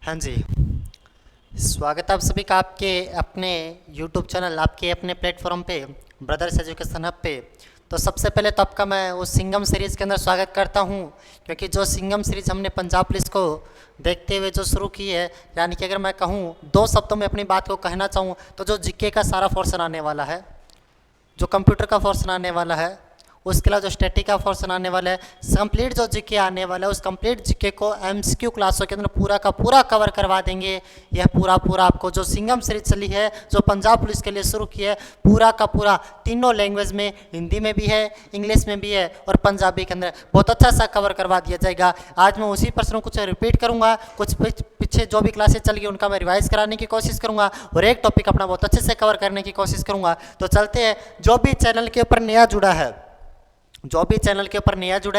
हाँ जी। स्वागत है आप सभी का आपके अपने YouTube चैनल, आपके अपने प्लेटफॉर्म पे, ब्रदर्स एजुकेशन हब पे। तो सबसे पहले तो आपका मैं उस सिंघम सीरीज़ के अंदर स्वागत करता हूँ, क्योंकि जो सिंघम सीरीज़ हमने पंजाब पुलिस को देखते हुए जो शुरू की है, यानी कि अगर मैं कहूँ 2 शब्दों में अपनी बात को कहना चाहूँ तो जो जीके का सारा पोर्शन आने वाला है, जो कंप्यूटर का पोर्शन आने वाला है, उसके अलावा जो स्टैटिक का पोर्शन आने वाला है, कंप्लीट जो जीके आने वाला है, उस कंप्लीट जीके को एमसीक्यू क्लासों के अंदर पूरा का पूरा कवर करवा देंगे। यह पूरा आपको जो सिंघम सीरीज चली है, जो पंजाब पुलिस के लिए शुरू की है, पूरा का पूरा तीनों लैंग्वेज में, हिंदी में भी है, इंग्लिश में भी है और पंजाबी के अंदर बहुत अच्छा सा कवर करवा दिया जाएगा। आज मैं उसी प्रश्न को कुछ रिपीट करूँगा, कुछ पीछे जो भी क्लासेस चल गई उनका मैं रिवाइज कराने की कोशिश करूँगा और एक टॉपिक अपना बहुत अच्छे से कवर करने की कोशिश करूँगा। तो चलते हैं। जो भी चैनल के ऊपर नया जुड़ा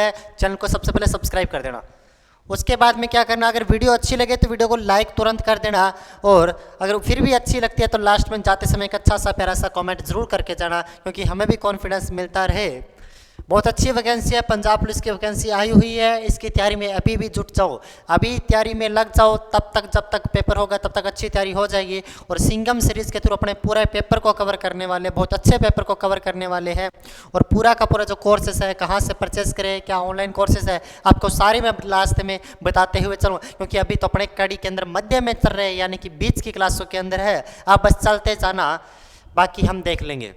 है, चैनल को सबसे पहले सब्सक्राइब कर देना। उसके बाद में क्या करना, अगर वीडियो अच्छी लगे तो वीडियो को लाइक तुरंत कर देना, और अगर फिर भी अच्छी लगती है तो लास्ट में जाते समय एक अच्छा सा प्यारा सा कमेंट जरूर करके जाना, क्योंकि हमें भी कॉन्फिडेंस मिलता रहे। बहुत अच्छी वैकेंसी है, पंजाब पुलिस की वैकेंसी आई हुई है। इसकी तैयारी में अभी भी जुट जाओ, अभी तैयारी में लग जाओ, तब तक जब तक पेपर होगा तब तक अच्छी तैयारी हो जाएगी। और सिंघम सीरीज के थ्रू अपने पूरे पेपर को कवर करने वाले, बहुत अच्छे पेपर को कवर करने वाले हैं। और पूरा का पूरा जो कोर्सेस है, कहाँ से परचेस करें, क्या ऑनलाइन कोर्सेस है, आपको सारे मैं लास्ट में बताते हुए चलूँ, क्योंकि अभी तो अपने कड़ी के अंदर मध्य में चल रहे हैं, यानी कि बीच की क्लासों के अंदर है। आप बस चलते जाना, बाकी हम देख लेंगे।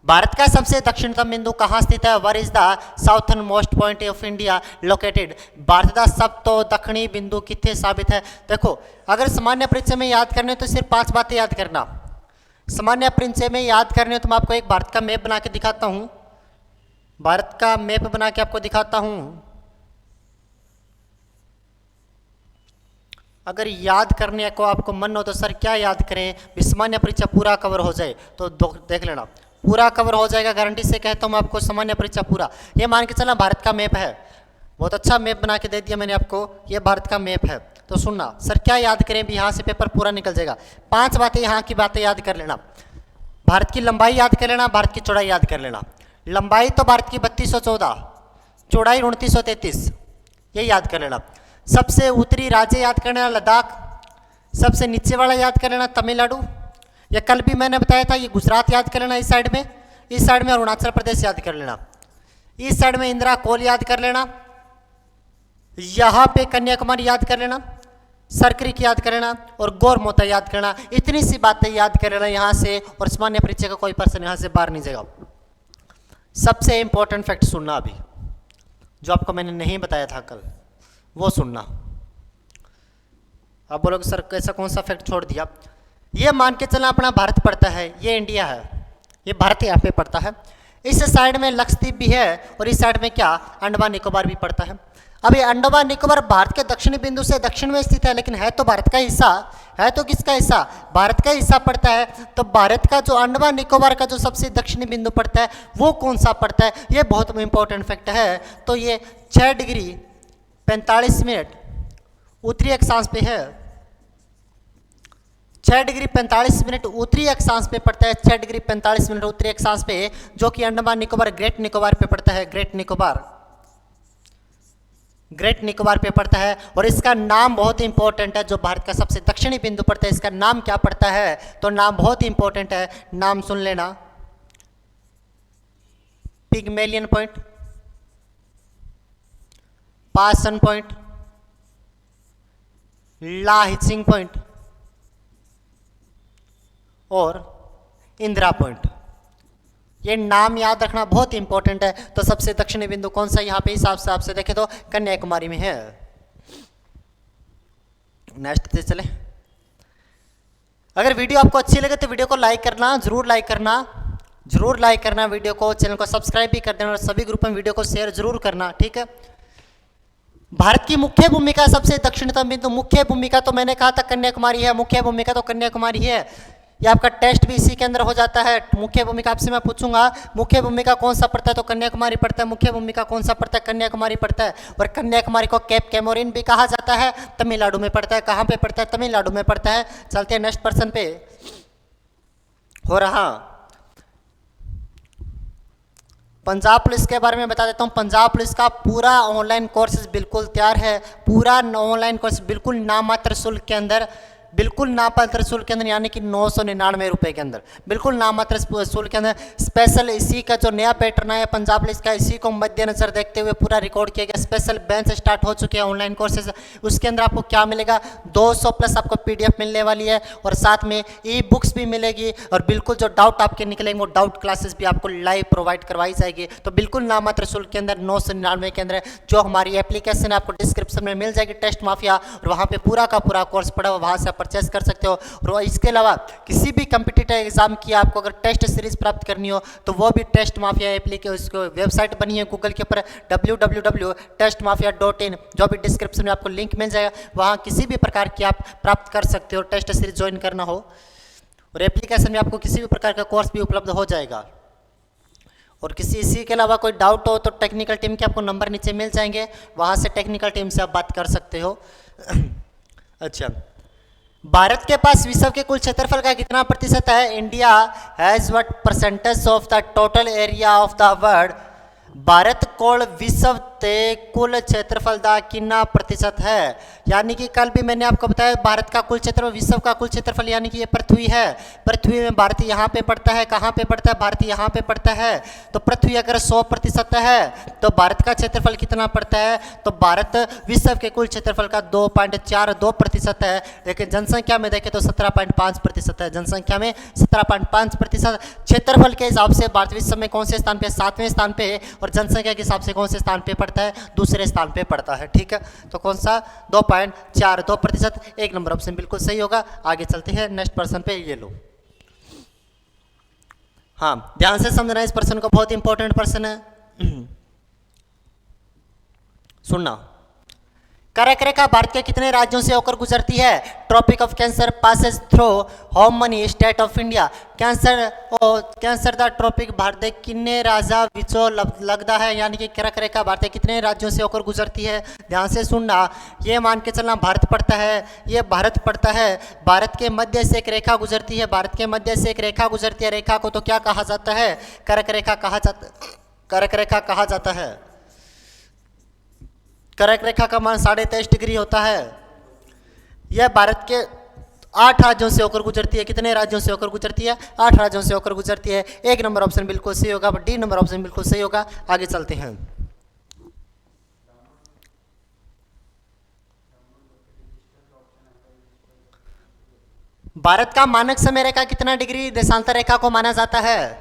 भारत का सबसे दक्षिणतम बिंदु कहाँ स्थित है? Where is the southernmost point of India located? Bharat का सब तो दक्षिणी बिंदु कितने साबित है? देखो, अगर सामान्य परिचय में याद करने तो सिर्फ 5 बातें याद करना। सामान्य परिचय में याद करने तो मैं आपको एक भारत का मैप बना के दिखाता हूँ, भारत का मैप बना के आपको दिखाता हूँ। अगर याद करने को आपको मन हो तो सर क्या याद करें, सामान्य परीक्षा पूरा कवर हो जाए तो देख लेना, पूरा कवर हो जाएगा, गारंटी से कहता हूँ मैं आपको। सामान्य परीक्षा पूरा, ये मान के चलना भारत का मैप है, बहुत अच्छा मैप बना के दे दिया मैंने आपको, ये भारत का मैप है। तो सुनना, सर क्या याद करें, भी यहाँ से पेपर पूरा निकल जाएगा। 5 बातें यहाँ की बातें याद कर लेना। भारत की लंबाई याद कर लेना, भारत की चौड़ाई याद कर लेना। लंबाई तो भारत की 3214, चौड़ाई 2933, ये याद कर लेना। सबसे उत्तरी राज्य याद कर लेना लद्दाख, सबसे नीचे वाला याद कर लेना तमिलनाडु, या कल भी मैंने बताया था ये गुजरात याद कर लेना इस साइड में, इस साइड में अरुणाचल प्रदेश याद कर लेना, इस साइड में इंदिरा कोल याद कर लेना, यहाँ पे कन्याकुमारी याद कर लेना, सरक्रिक याद कर लेना और गौरमोता याद करना। इतनी सी बातें याद कर लेना यहाँ से, और सामान्य परीक्षा का कोई पर्सन यहाँ से बाहर नहीं जाएगा। सबसे इंपॉर्टेंट फैक्ट सुनना अभी, जो आपको मैंने नहीं बताया था कल, वो सुनना। अब बोलोगे सर कैसा कौन सा फैक्ट छोड़ दिया? ये मान के चलना अपना भारत पड़ता है, ये इंडिया है, ये भारत यहाँ पे पड़ता है। इस साइड में लक्षद्वीप भी है और इस साइड में क्या अंडमान निकोबार भी पड़ता है। अब ये अंडमान निकोबार भारत के दक्षिणी बिंदु से दक्षिण में स्थित है, लेकिन है तो भारत का हिस्सा, है तो किसका हिस्सा? भारत का हिस्सा पड़ता है। तो भारत का जो अंडमान निकोबार का जो सबसे दक्षिणी बिंदु पड़ता है वो कौन सा पड़ता है? ये बहुत इंपॉर्टेंट फैक्ट है। तो ये 6 डिग्री 45 मिनट उत्तरी अक्षांश पे है, 6 डिग्री 45 मिनट उत्तरी अक्षांश पे पड़ता है, 6 डिग्री 45 मिनट उत्तरी अक्षांश पे, जो कि अंडमान निकोबार ग्रेट निकोबार पे पड़ता है, ग्रेट निकोबार पे पड़ता है। और इसका नाम बहुत इंपॉर्टेंट है, जो भारत का सबसे दक्षिणी बिंदु पड़ता है, इसका नाम क्या पड़ता है? तो नाम बहुत इंपॉर्टेंट है, नाम सुन लेना। पिग्मेलियन पॉइंट, पासन पॉइंट, लाहिचिंग पॉइंट और इंदिरा पॉइंट। ये नाम याद रखना बहुत इंपॉर्टेंट है। तो सबसे दक्षिणी बिंदु कौन सा यहाँ पे हिसाब से देखें तो कन्याकुमारी में है। नेक्स्ट पे चले। अगर वीडियो आपको अच्छी लगे तो वीडियो को लाइक करना, जरूर लाइक करना वीडियो को, चैनल को सब्सक्राइब भी कर देना और सभी ग्रुप में वीडियो को शेयर जरूर करना, ठीक है। भारत की मुख्य भूमिका सबसे दक्षिणतम बिंदु, मुख्य भूमिका तो मैंने कहा था कन्याकुमारी है, मुख्य भूमिका तो कन्याकुमारी है। ये आपका टेस्ट भी इसी के अंदर हो जाता है। मुख्य भूमिका आपसे मैं पूछूंगा, मुख्य भूमिका कौन सा पड़ता है? तो कन्याकुमारी पड़ता है। मुख्य भूमिका कौन सा पड़ता है? कन्याकुमारी पड़ता है। और कन्याकुमारी को केप कैमोरिन भी कहा जाता है, तमिलनाडु में पड़ता है। कहाँ पे पड़ता है? तमिलनाडु में पड़ता है। चलते हैं नेक्स्ट पर्सन पे। हो रहा पंजाब पुलिस के बारे में बता देता हूँ। पंजाब पुलिस का पूरा ऑनलाइन कोर्सेज बिल्कुल तैयार है। पूरा ऑनलाइन कोर्स बिल्कुल नामात्र शुल्क के अंदर, बिल्कुल नामात्र शुल्क के अंदर, यानी कि 999 रुपये के अंदर, बिल्कुल नामात्र शुल्क के अंदर। स्पेशल इसी का जो नया पैटर्न है पंजाब पुलिस का, इसी को मद्देनजर देखते हुए पूरा रिकॉर्ड किया गया। स्पेशल बैच स्टार्ट हो चुके हैं ऑनलाइन कोर्सेज। उसके अंदर आपको क्या मिलेगा, 200 प्लस आपको PDF मिलने वाली है, और साथ में ई बुक्स भी मिलेगी, और बिल्कुल जो डाउट आपके निकलेंगे वो डाउट क्लासेस भी आपको लाइव प्रोवाइड करवाई जाएगी। तो बिल्कुल नामात्र शुल्क के अंदर 999 के अंदर जो हमारी एप्लीकेशन है आपको डिस्क्रिप्शन में मिल जाएगी, टेस्ट माफिया, और वहाँ पे पूरा का पूरा कोर्स पड़ा हुआ, वहाँ से परचेस कर सकते हो। और इसके अलावा किसी भी कंपटीटिव एग्जाम की आपको अगर टेस्ट सीरीज प्राप्त करनी हो तो वो भी टेस्ट माफिया एप्लीकेशन, उसको वेबसाइट बनी है गूगल के ऊपर www.testmafia.in, जो भी डिस्क्रिप्शन में आपको लिंक मिल जाएगा, वहाँ किसी भी प्रकार की आप प्राप्त कर सकते हो टेस्ट सीरीज ज्वाइन करना हो। और एप्लीकेशन में आपको किसी भी प्रकार का कोर्स भी उपलब्ध हो जाएगा। और इसी के अलावा कोई डाउट हो तो टेक्निकल टीम के आपको नंबर नीचे मिल जाएंगे, वहाँ से टेक्निकल टीम से आप बात कर सकते हो। अच्छा, भारत के पास विश्व के कुल क्षेत्रफल का कितना प्रतिशत है? India has what percentage of the total area of the world? Bharat कोल विश्व ते कुल क्षेत्रफल का कितना प्रतिशत है? यानी कि कल भी मैंने आपको बताया भारत का कुल क्षेत्रफल, विश्व का कुल क्षेत्रफल, यानी कि ये पृथ्वी है। पृथ्वी में भारत यहाँ पे पड़ता है, कहाँ पे पड़ता है? भारत यहाँ पे पड़ता है। तो पृथ्वी अगर 100% है तो भारत का क्षेत्रफल कितना पड़ता है? तो भारत विश्व के कुल क्षेत्रफल का 2.42% है, लेकिन जनसंख्या में देखें तो 17.5% है। जनसंख्या में 17.5%। क्षेत्रफल के हिसाब से भारत विश्व में कौन से स्थान पे? 7वें स्थान पे है। और जनसंख्या के हिसाब से कौन से स्थान पे पड़ता है? दूसरे स्थान पे पड़ता है। ठीक है, तो कौन सा? 2.42%। 1 नंबर ऑप्शन बिल्कुल सही होगा। आगे चलते हैं नेक्स्ट पर्सन पे। ये लो, हाँ ध्यान से समझना, इस पर्सन को बहुत इंपॉर्टेंट पर्सन है, सुनना। कर्क रेखा भारत के कितने राज्यों से होकर गुजरती है? Tropic of cancer passes through how many state of India? Cancer the tropic Bharat के कितने राज्य विचो लगता है? यानी कि कर्क रेखा भारत के कितने राज्यों से होकर गुजरती है? ध्यान से सुनना। ये मान के चलना भारत पड़ता है, ये भारत पड़ता है। भारत के मध्य से एक रेखा गुजरती है, भारत के मध्य से एक रेखा गुजरती है। रेखा को तो क्या कहा जाता है? कर्क रेखा कहा जाता, कर्क रेखा कहा जाता है। कर्क रेखा का मान 23.5 डिग्री होता है। यह भारत के 8 राज्यों से होकर गुजरती है। कितने राज्यों से होकर गुजरती है? 8 राज्यों से होकर गुजरती है। 1 नंबर ऑप्शन बिल्कुल सही होगा, डी नंबर ऑप्शन बिल्कुल सही होगा। आगे चलते हैं। भारत का मानक समय रेखा कितना डिग्री देशांतर रेखा को माना जाता है?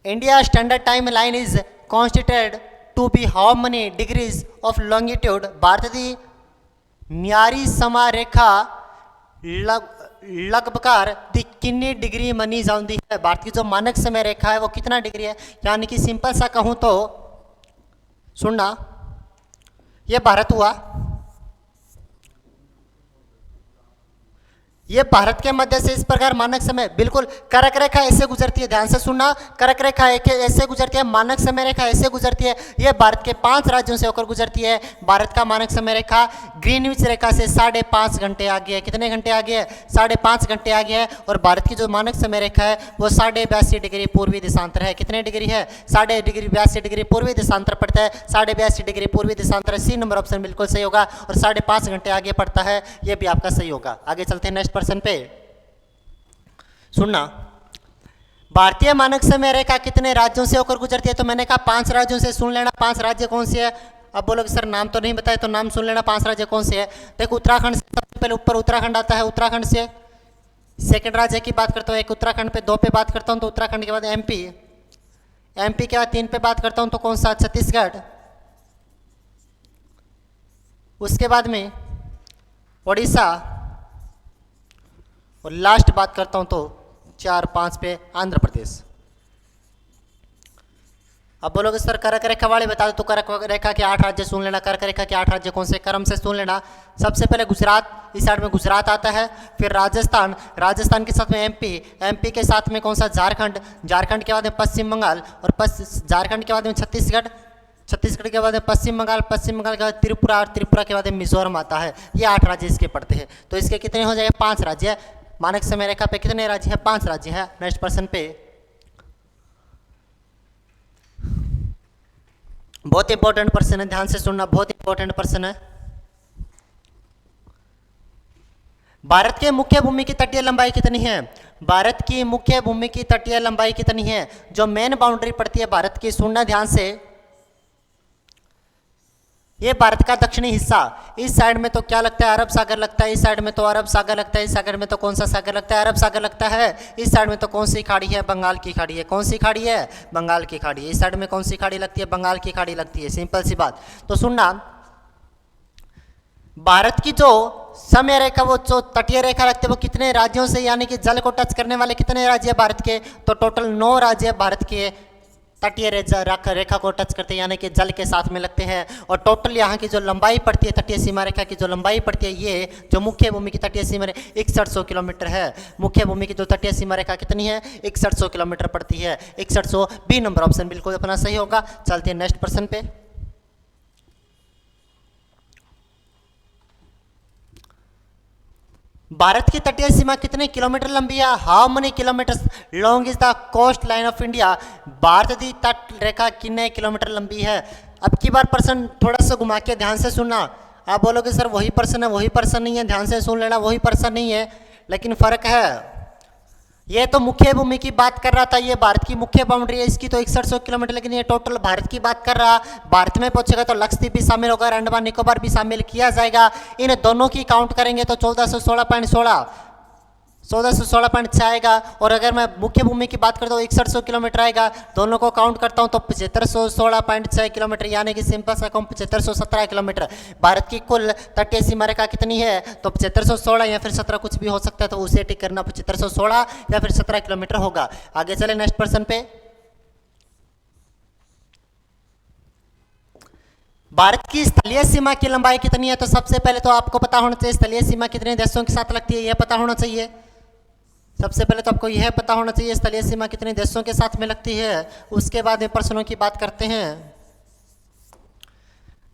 India standard time line is constituted to be how many degrees of longitude? Bharat की म्यारी समा रेखा लगभग कितनी डिग्री मनी जाती है? भारत की जो मानक समय रेखा है वो कितना डिग्री है? यानी कि सिंपल सा कहूँ तो सुनना, ये भारत हुआ, ये भारत के मध्य से इस प्रकार मानक समय, बिल्कुल कर्क रेखा ऐसे गुजरती है। ध्यान से सुनना, कर्क रेखा ऐसे गुजरती है, मानक समय रेखा ऐसे गुजरती है। ये भारत के 5 राज्यों से होकर गुजरती है। भारत का मानक समय रेखा ग्रीनविच रेखा से 5.5 घंटे आगे है। कितने घंटे आगे है? 5.5 घंटे आगे है। और भारत की जो मानक समय रेखा है वो 82.5 डिग्री पूर्वी देशांतर है। कितने डिग्री है? 82.5 डिग्री पूर्वी देशांतर पड़ता है। 82.5 डिग्री पूर्वी देशांतर, सी नंबर ऑप्शन बिल्कुल सही होगा। और 5.5 घंटे आगे पड़ता है, ये भी आपका सही होगा। आगे चलते हैं नेक्स्ट पर्सन पे। सुनना, भारतीय मानक समय रेखा कितने राज्यों से होकर गुजरती है? तो मैंने कहा 5 राज्यों से। सुन लेना 5 राज्य कौन से है। अब बोलोगे सर नाम तो नहीं बताए, तो नाम सुन लेना 5 राज्य कौन से है। देखो उत्तराखंड से सबसे पहले ऊपर उत्तराखंड आता है। उत्तराखंड से सेकंड राज्य की बात करता हूँ, एक उत्तराखंड पे 2 पे बात करता हूँ तो उत्तराखंड के बाद एमपी, एमपी के बाद 3 पे बात करता हूँ तो कौन सा? छत्तीसगढ़। उसके बाद में उड़ीसा, और लास्ट बात करता हूं तो 4-5 पे आंध्र प्रदेश। अब बोलोगे सर कर्क रेखा वाले बता दो, तो कर्क रेखा के 8 राज्य सुन लेना। कर्क रेखा के 8 राज्य कौन से? क्रम से सुन लेना। सबसे पहले गुजरात, इस साइड में गुजरात आता है। फिर राजस्थान, राजस्थान के साथ में एमपी, एमपी के साथ में कौन सा? झारखंड, झारखंड के बाद में पश्चिम बंगाल, और झारखंड के बाद में छत्तीसगढ़, छत्तीसगढ़ के बाद में पश्चिम बंगाल, पश्चिम बंगाल के बाद त्रिपुरा, और त्रिपुरा के बाद में मिजोरम आता है। ये 8 राज्य इसके पड़ते हैं। तो इसके कितने हो जाएंगे? 5 राज्य। मानक समय रेखा पे कितने राज्य हैं? 5 राज्य हैं। नेक्स्ट पर्सन पे। बहुत इंपॉर्टेंट प्रश्न है, ध्यान से सुनना, बहुत इंपॉर्टेंट प्रश्न है। भारत के मुख्य भूमि की तटीय लंबाई कितनी है? भारत की मुख्य भूमि की तटीय लंबाई कितनी है? जो मेन बाउंड्री पड़ती है भारत की, सुनना ध्यान से, ये भारत का दक्षिणी हिस्सा, इस साइड में तो क्या लगता है? अरब सागर लगता है, इस साइड में तो अरब सागर लगता है, इस सागर में तो कौन सा सागर लगता है? अरब सागर लगता है। इस साइड में तो कौन सी खाड़ी है? बंगाल की खाड़ी है। कौन सी खाड़ी है? बंगाल की खाड़ी। इस साइड में कौन सी खाड़ी लगती है? बंगाल की खाड़ी लगती है। सिंपल सी बात। तो सुनना, भारत की जो समय रेखा, वो जो तटीय रेखा लगती है, वो कितने राज्यों से, यानी कि जल को टच करने वाले कितने राज्य है भारत के? तो टोटल 9 राज्य भारत के तटीय रेखा को टच करते हैं, यानी कि जल के साथ में लगते हैं। और टोटल यहाँ की जो लंबाई पड़ती है, तटीय सीमा रेखा की जो लंबाई पड़ती है, ये जो मुख्य भूमि की तटीय सीमा 6100 किलोमीटर है। मुख्य भूमि की जो तटीय सीमा रेखा कितनी है? 6100 किलोमीटर पड़ती है। 6100, बी नंबर ऑप्शन बिल्कुल अपना सही होगा। चलते हैं नेक्स्ट प्रश्न पे। भारत की तटीय सीमा कितने किलोमीटर लंबी है? How many kilometre long is the coast line of India? Bharat की तट रेखा कितने किलोमीटर लंबी है? अब की बार प्रश्न थोड़ा सा घुमा के ध्यान से सुनना। आप बोलोगे सर वही प्रश्न है, वही प्रश्न नहीं है, ध्यान से सुन लेना, वही प्रश्न नहीं है, लेकिन फर्क है। ये तो मुख्य भूमि की बात कर रहा था, ये भारत की मुख्य बाउंड्री है, इसकी तो 6100 किलोमीटर, लेकिन ये टोटल भारत की बात कर रहा। भारत में पहुंचेगा तो लक्षद्वीप भी शामिल होगा, अंडमान निकोबार भी शामिल किया जाएगा। इन दोनों की काउंट करेंगे तो 1416.6 आएगा। और अगर मैं मुख्य भूमि की बात करता हूँ 6100 किलोमीटर आएगा। दोनों को काउंट करता हूँ तो 7516.6 किलोमीटर, यानी कि सिंपल सा कहूँ 7517 किलोमीटर। भारत की कुल तटीय सीमा रेखा कितनी है? तो 7516 या फिर 17, कुछ भी हो सकता है, तो उसे टिक करना। 7516 या फिर 17 किलोमीटर होगा। आगे चले नेक्स्ट पर्सन पे। भारत की स्थलीय सीमा की लंबाई कितनी है? तो सबसे पहले तो आपको पता होना चाहिए स्थलीय सीमा कितने देशों के साथ लगती है, यह पता होना चाहिए। सबसे पहले तो आपको यह पता होना चाहिए स्थलीय सीमा कितने देशों के साथ में लगती है। उसके बाद में प्रश्नों की बात करते हैं।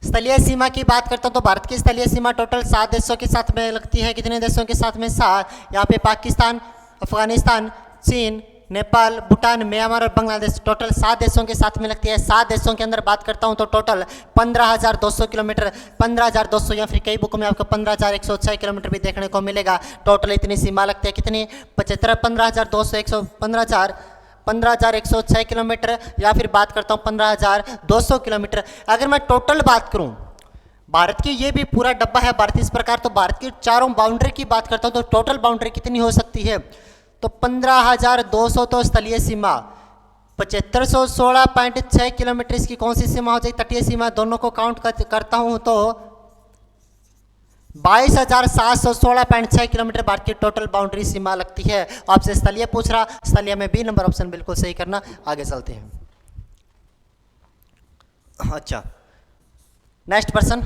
स्थलीय सीमा की बात करता हूं तो भारत की स्थलीय सीमा टोटल 7 देशों के साथ में लगती है। कितने देशों के साथ में? 7। यहाँ पे पाकिस्तान, अफगानिस्तान, चीन, नेपाल, भूटान, म्यांमार और बांग्लादेश, टोटल 7 देशों के साथ में लगती है। 7 देशों के अंदर बात करता हूं तो टोटल 15,200 किलोमीटर, 15,200 या फिर कई बुक में आपको 15,106 किलोमीटर भी देखने को मिलेगा। टोटल इतनी सीमा लगती है। कितनी? 75, 15,200, 15,106 किलोमीटर, या फिर बात करता हूँ 15,200 किलोमीटर। अगर मैं टोटल बात करूँ भारत की, ये भी पूरा डब्बा है भारत इस प्रकार, तो भारत की चारों बाउंड्री की बात करता हूँ तो टोटल बाउंड्री कितनी हो सकती है? तो 15,200 तो स्थलीय सीमा, 7516.6 किलोमीटर इसकी कौन सी सीमा हो जाएगी? तटीय सीमा। दोनों को काउंट करता हूं तो 22,716.6 किलोमीटर भारत की टोटल बाउंड्री सीमा लगती है। आपसे स्थलीय पूछ रहा, स्थलीय में बी नंबर ऑप्शन बिल्कुल सही करना। आगे चलते हैं। अच्छा, नेक्स्ट पर्सन।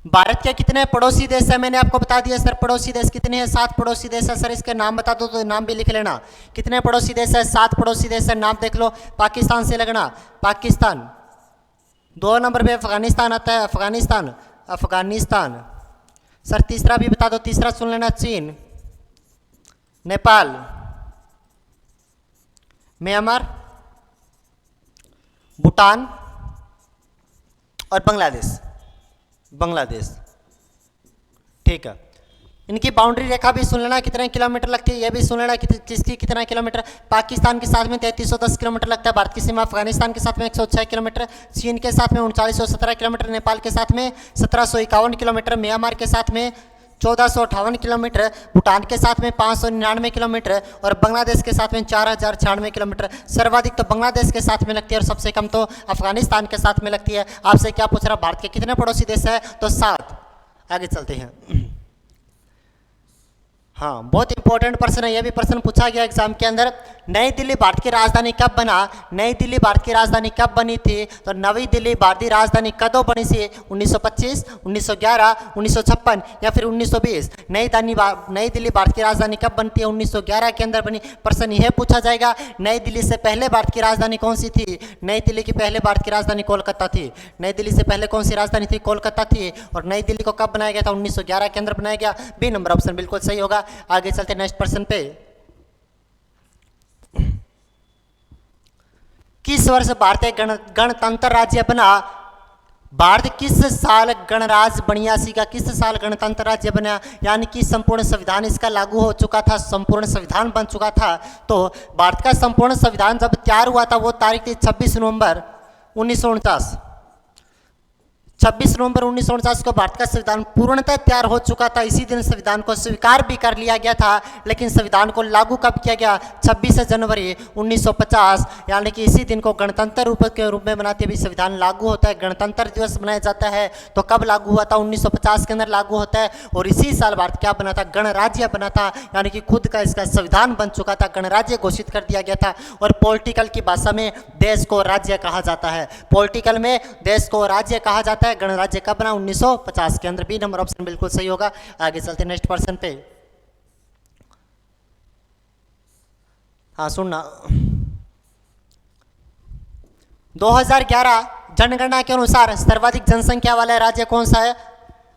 भारत के कितने पड़ोसी देश है? मैंने आपको बता दिया सर पड़ोसी देश कितने हैं। 7 पड़ोसी देश है। सर इसके नाम बता दो तो नाम भी लिख लेना। कितने पड़ोसी देश है? 7 पड़ोसी देश है। नाम देख लो। पाकिस्तान से लगना, पाकिस्तान। 2 नंबर पे अफगानिस्तान आता है, अफगानिस्तान, अफगानिस्तान। सर तीसरा भी बता दो, तीसरा सुन लेना, चीन, नेपाल, म्यांमार, भूटान और बांग्लादेश। बांग्लादेश, ठीक है। इनकी बाउंड्री रेखा भी सुन लेना कितने किलोमीटर लगती है, यह भी सुन लेना किसकी कितना किलोमीटर। पाकिस्तान के साथ में 3310 किलोमीटर लगता है भारत की सीमा, अफगानिस्तान के साथ में 106 किलोमीटर, चीन के साथ में 3917 किलोमीटर, नेपाल के साथ में 1751 किलोमीटर, म्यांमार के साथ में 1458 किलोमीटर, भूटान के साथ में 599 किलोमीटर और बांग्लादेश के साथ में 4096 किलोमीटर। सर्वाधिक तो बांग्लादेश के साथ में लगती है और सबसे कम तो अफगानिस्तान के साथ में लगती है। आपसे क्या पूछ रहा, भारत के कितने पड़ोसी देश है? तो 7। आगे चलते हैं। हाँ, बहुत इंपॉर्टेंट प्रश्न है, यह भी प्रश्न पूछा गया एग्जाम के अंदर। नई दिल्ली भारत की राजधानी कब बना? नई दिल्ली भारत की राजधानी कब बनी थी? तो नई दिल्ली भारतीय राजधानी कदों बनी थी? 1925, 1911, 1956 या फिर 1920? नई दिल्ली भारत की राजधानी कब बनती है? 1911 के अंदर बनी। प्रश्न यह पूछा जाएगा, नई दिल्ली से पहले भारत की राजधानी कौन सी थी? नई दिल्ली की पहले भारत की राजधानी कोलकाता थी। नई दिल्ली से पहले कौन सी राजधानी थी? कोलकाता थी। और नई दिल्ली को कब बनाया गया था? 1911 के अंदर बनाया गया। बी नंबर ऑप्शन बिल्कुल सही होगा। आगे चलते नेक्स्ट पर्सन पे। किस वर्ष भारतीय गणतंत्र राज्य बना? भारत किस साल गणराज्य बनिया सीगा? किस साल गणतंत्र राज्य बना? यानी कि संपूर्ण संविधान इसका लागू हो चुका था, संपूर्ण संविधान बन चुका था। तो भारत का संपूर्ण संविधान जब तैयार हुआ था वो तारीख थी 26 नवंबर 1949। 26 नवंबर 1949 को भारत का संविधान पूर्णतः तैयार हो चुका था। इसी दिन संविधान को स्वीकार भी कर लिया गया था, लेकिन संविधान को लागू कब किया गया? 26 जनवरी 1950, यानी कि इसी दिन को गणतंत्र के रूप में मनाते हुए संविधान लागू होता है, गणतंत्र दिवस मनाया जाता है। तो कब लागू हुआ था? 1950 के अंदर लागू होता है। और इसी साल भारत क्या बना था? गणराज्य बना था, यानी कि खुद का इसका संविधान बन चुका था, गणराज्य घोषित कर दिया गया था। और पॉलिटिकल की भाषा में देश को राज्य कहा जाता है, पॉलिटिकल में देश को राज्य कहा जाता है। गणराज्य कब बना? 1950 के अंदर। बी नंबर ऑप्शन बिल्कुल सही होगा। आगे चलते नेक्स्ट पर्सन पे। हाँ सुनना, 2011 जनगणना के अनुसार सर्वाधिक जनसंख्या वाला राज्य कौन सा है?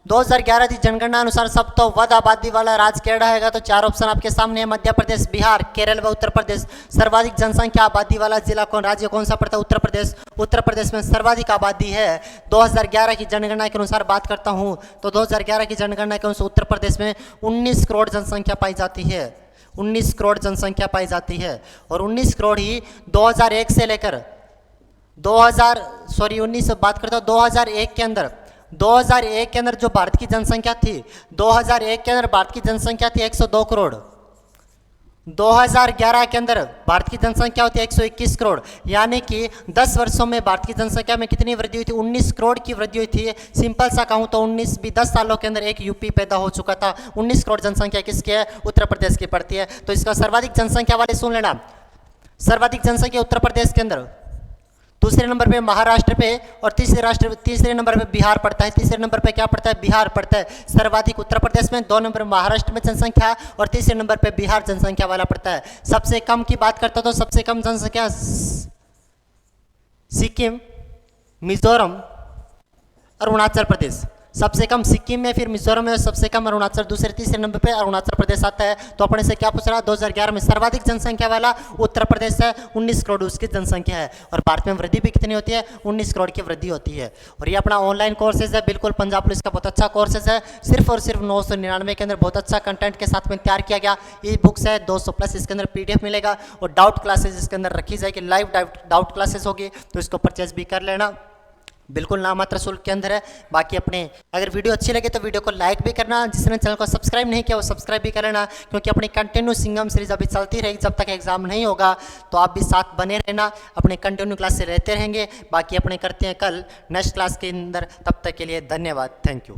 2011 की जनगणना अनुसार सब तो वध आबादी वाला राज्य केड़ा है? तो चार ऑप्शन आपके सामने है, मध्य प्रदेश, बिहार, केरल व उत्तर प्रदेश। सर्वाधिक जनसंख्या आबादी वाला जिला कौन, राज्य कौन सा पड़ता है? उत्तर प्रदेश। उत्तर प्रदेश में सर्वाधिक आबादी है। 2011 की जनगणना के अनुसार बात करता हूं तो 2011 की जनगणना के अनुसार उत्तर प्रदेश में 19 करोड़ जनसंख्या पाई जाती है, 19 करोड़ जनसंख्या पाई जाती है। और 19 करोड़ ही 2001 से लेकर 19 बात करता हूँ 2001 के अंदर, 2001 के अंदर जो भारत की जनसंख्या थी, 2001 के अंदर भारत की जनसंख्या थी 102 करोड़। 2011 के अंदर भारत की जनसंख्या होती है 121 करोड़, यानी कि 10 वर्षों में भारत की जनसंख्या में कितनी वृद्धि हुई थी? 19 करोड़ की वृद्धि हुई थी। सिंपल सा कहूँ तो 10 सालों के अंदर एक यूपी पैदा हो चुका था। 19 करोड़ जनसंख्या किसकी है? उत्तर प्रदेश की पड़ती है। तो इसका सर्वाधिक जनसंख्या वाले सुन लेना, सर्वाधिक जनसंख्या उत्तर प्रदेश के अंदर, दूसरे नंबर पे महाराष्ट्र पे, और तीसरे नंबर पे बिहार पड़ता है। तीसरे नंबर पे क्या पड़ता है? बिहार पड़ता है। सर्वाधिक उत्तर प्रदेश में, 2 नंबर महाराष्ट्र में जनसंख्या, और तीसरे नंबर पे बिहार जनसंख्या वाला पड़ता है। सबसे कम की बात करता तो सबसे कम जनसंख्या सिक्किम, मिजोरम, अरुणाचल प्रदेश। सबसे कम सिक्किम में, फिर मिजोरम में, सबसे कम अरुणाचल, तीसरे नंबर पे अरुणाचल प्रदेश आता है। तो अपने से क्या पूछ रहा है? 2011 में सर्वाधिक जनसंख्या वाला उत्तर प्रदेश है, 19 करोड़ उसकी जनसंख्या है। और भारत में वृद्धि भी कितनी होती है? 19 करोड़ की वृद्धि होती है। और ये अपना ऑनलाइन कोर्सेज है, बिल्कुल पंजाब पुलिस का बहुत अच्छा कोर्सेज है, सिर्फ और सिर्फ 999 के अंदर बहुत अच्छा कंटेंट के साथ में तैयार किया गया। ई बुक्स है 200+ इसके अंदर PDF मिलेगा, और डाउट क्लासेज इसके अंदर रखी जाएगी, लाइव डाउट क्लासेस होगी, तो इसको परचेज भी कर लेना, बिल्कुल नामात्र शुल्क के अंदर है। बाकी अपने अगर वीडियो अच्छी लगे तो वीडियो को लाइक भी करना, जिसने चैनल को सब्सक्राइब नहीं किया वो सब्सक्राइब भी कर लेना, क्योंकि अपनी कंटिन्यू सिंगम सीरीज अभी चलती रहेगी जब तक एग्जाम नहीं होगा। तो आप भी साथ बने रहना, अपने कंटिन्यू क्लास से रहते रहेंगे। बाकी अपने करते हैं कल नेक्स्ट क्लास के अंदर, तब तक के लिए धन्यवाद, थैंक यू।